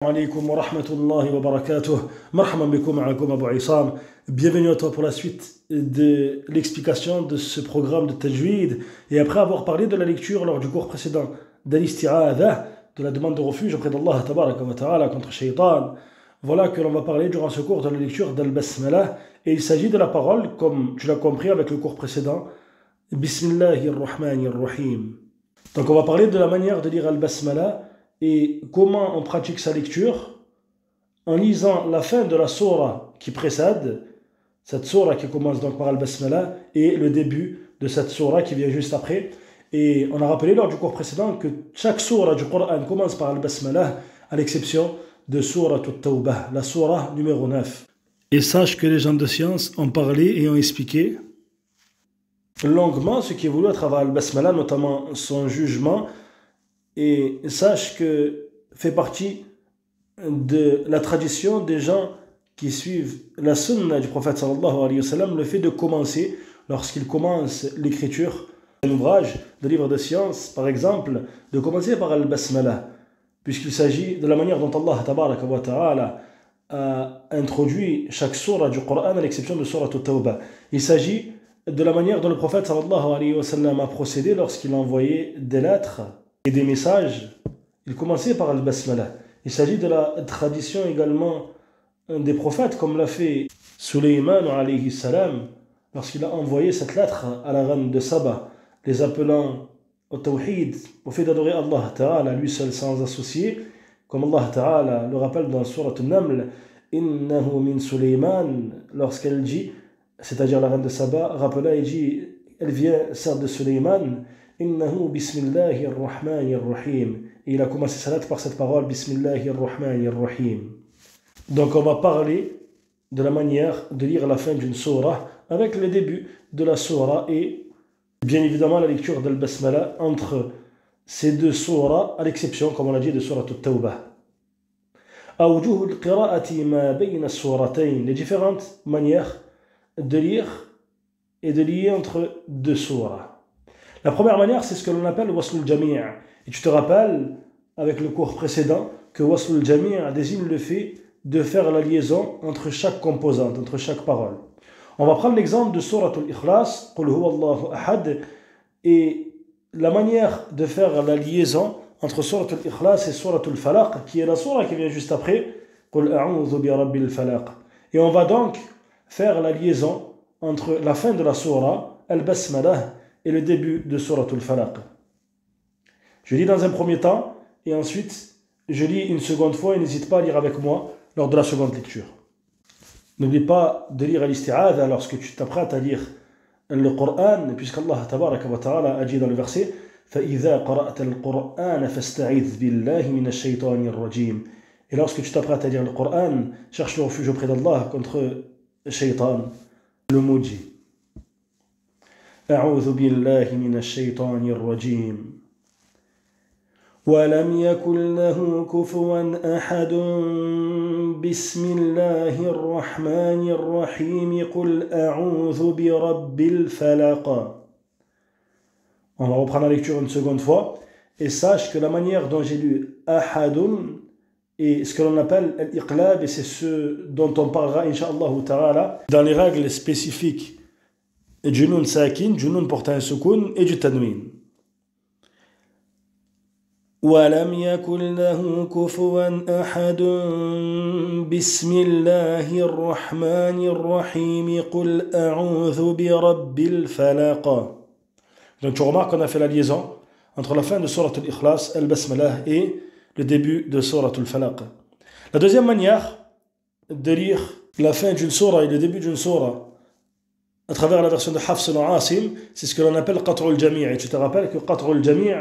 Alaikum wa rahmatullahi wa barakatuh. Marhaban bikoum alaikum Abu Isam. Bienvenue à toi pour la suite de l'explication de ce programme de Tajwid. Et après avoir parlé de la lecture lors du cours précédent d'Al-Isti'adha, de la demande de refuge auprès d'Allah tabaraka wa ta'ala contre Shaitan, voilà que l'on va parler durant ce cours de la lecture d'Al-Basmala. Et il s'agit de la parole, comme tu l'as compris avec le cours précédent, Bismillahirrahmanirrahim. Donc on va parler de la manière de lire Al-Basmala et comment on pratique sa lecture en lisant la fin de la sourate qui précède, cette sourate qui commence donc par Al-Basmala, et le début de cette sourate qui vient juste après. Et on a rappelé lors du cours précédent que chaque sourate du Coran commence par Al-Basmala, à l'exception de sourate At-Tawbah, la sourate numéro 9. Et sache que les gens de science ont parlé et ont expliqué longuement ce qui est voulu à travers Al-Basmala, notamment son jugement. Et sache que fait partie de la tradition des gens qui suivent la sunna du prophète sallallahu alayhi wa sallam, le fait de commencer, lorsqu'ils commencent l'écriture d'un ouvrage, de livre de science, par exemple, de commencer par Al-Basmala, puisqu'il s'agit de la manière dont Allah tabaraka wa ta'ala a introduit chaque sourate du Coran, à l'exception de sourate At-Tawbah. Il s'agit de la manière dont le prophète sallallahu alayhi wa sallam a procédé lorsqu'il a envoyé des lettres et des messages. Il commençait par Al-Basmala. Il s'agit de la tradition également des prophètes, comme l'a fait Sulayman alayhi salam lorsqu'il a envoyé cette lettre à la reine de Saba, les appelant au tawhid, au fait d'adorer Allah Ta'ala, lui seul sans associé, comme Allah Ta'ala le rappelle dans Surat An-Naml, Innahu min Sulayman, lorsqu'elle dit, c'est-à-dire la reine de Saba, rappela et dit, elle vient certes de Sulayman, Innahu bismillahirrahmanirrahim. Et il a commencé sa lettre par cette parole, Bismillahirrahmanirrahim. Donc on va parler de la manière de lire la fin d'une sourate avec le début de la sourate et bien évidemment la lecture d'Al-Basmala entre ces deux sourates, à l'exception, comme on l'a dit, de sourate At-Tawbah. Awjuh al-qira'ati ma bayna as-suratayn, les différentes manières de lire et de lier entre deux sourates. La première manière, c'est ce que l'on appelle Waslul Jami'. Et tu te rappelles, avec le cours précédent, que Waslul Jami' désigne le fait de faire la liaison entre chaque composante, entre chaque parole. On va prendre l'exemple de Surat Al-Ikhlas, Qul huwa Allahu ahad, et la manière de faire la liaison entre Surat Al-Ikhlas et Surat Al-Falaq, qui est la sourate qui vient juste après, Qul a'udhu bi rabbil falaq. Et on va donc faire la liaison entre la fin de la sourate, Al-Basmala, et le début de Surat Al-Falaq. Je lis dans un premier temps et ensuite je lis une seconde fois et n'hésite pas à lire avec moi lors de la seconde lecture. N'oublie pas de lire Al-Isti'adha lorsque tu t'apprêtes à lire le Coran, puisqu'Allah tabaraka wa ta'ala a dit dans le verset فَإِذَا قَرَأْتَ الْقُرْآنَ فَاسْتَعِذْ بِاللَّهِ مِنَ الشَّيْطَانِ الرَّجِيمِ. Et lorsque tu t'apprêtes à lire le Coran, cherche le refuge auprès d'Allah contre le Shaitan, le maudit. أعوذ بالله من الشيطان الرجيم ولم يكن له كفوا أحد بسم الله الرحمن الرحيم قل أعوذ برب الفلق. On va reprendre la lecture une seconde fois et sache que la manière dont j'ai lu Ahadun est ce que l'on appelle Al-Iqlab, et c'est ce dont on parlera Inch'Allah Ta'ala dans les règles spécifiques du nun sakin, du nun portant un soukoun et du tanwin. وَلَمْ يَكُنْ لَهُ كُفُوًا أَحَدٌ بِسْمِ اللَّهِ الرَّحْمَنِ الرَّحِيمِ قُلْ أَعُوذُ بِرَبِّ الْفَلَقِ. Donc tu remarques qu'on a fait la liaison entre la fin de Surat Al-Ikhlas, Al-Basmala, et le début de Surat Al-Falaq. La deuxième manière de lire la fin d'une sourate et le début d'une sourate à travers la version de Hafs al-Asim, c'est ce que l'on appelle Qat'u al-Jami'. Et tu te rappelles que Qat'u al-Jami'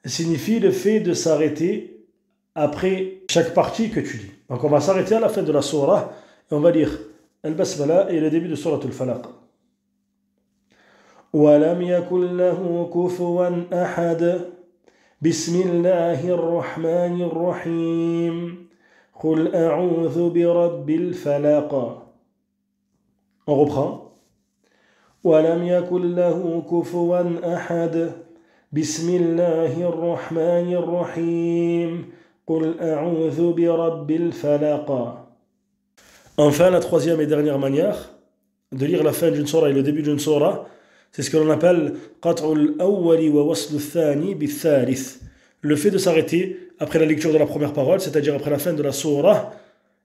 signifie le fait de s'arrêter après chaque partie que tu lis. Donc on va s'arrêter à la fin de la sourate et on va lire Al-Basmala et le début de Surat Al-Falaq. وَلَمْ يَكُنْ لَهُ كُفُوًا أَحَدٌ بِسْمِ اللَّهِ الرَّحْمَنِ الرَّحِيمِ قُلْ أَعُوذُ بِرَبِّ الْفَلَقِ. On reprend. ولم يكن له كفوا أحد بسم الله الرحمن الرحيم قل أعوذ برب الفلق. Enfin, la troisième et dernière manière de lire la fin d'une surah et le début d'une surah, c'est ce que l'on appelle قطع الأول ووصل الثاني بالثالث. Le fait de s'arrêter après la lecture de la première parole, c'est-à-dire après la fin de la surah,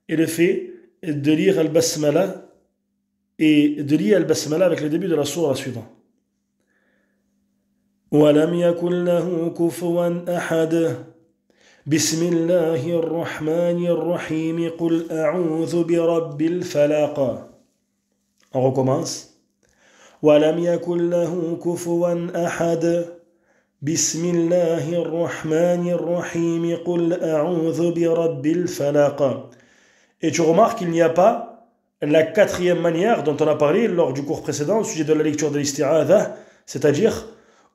et le fait de lire al-basmala et de lier al-basmala avec le début de la surah suivante. وَلَمْ يَكُنْ لَهُ كُفُوًا أَحَدٌ بسم الله الرحمن الرحيم قل أعوذ برب الفلق. On recommence. وَلَمْ يَكُنْ لَهُ كُفُوًا أَحَدٌ بسم الله الرحمن الرحيم قل أعوذ برب الفلق. Et tu remarques qu'il n'y a pas la quatrième manière dont on a parlé lors du cours précédent au sujet de la lecture de l'isti'adha, c'est-à-dire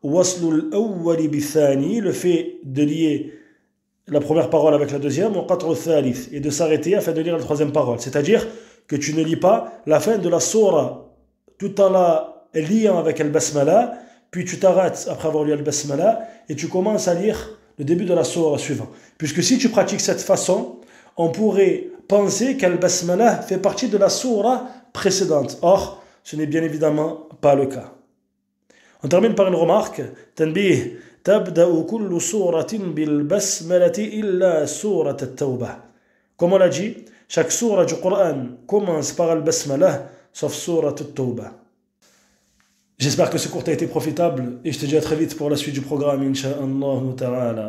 waslul awwali bithani, le fait de lier la première parole avec la deuxième, et de s'arrêter afin de lire la troisième parole. C'est-à-dire que tu ne lis pas la fin de la surah tout en la liant avec al-basmala, puis tu t'arrêtes après avoir lu al-basmala et tu commences à lire le début de la surah suivante. Puisque si tu pratiques cette façon, on pourrait penser qu'al-basmala fait partie de la surah précédente. Or, ce n'est bien évidemment pas le cas. On termine par une remarque. Tanbih. تبدأ كل سورة بالبسملة إلا سورة التوبة. Comme on l'a dit, chaque sourate du Coran commence par al-basmala, sauf sourate al-tawbah. J'espère que ce cours t'a été profitable et je te dis à très vite pour la suite du programme, incha'Allah ta'ala.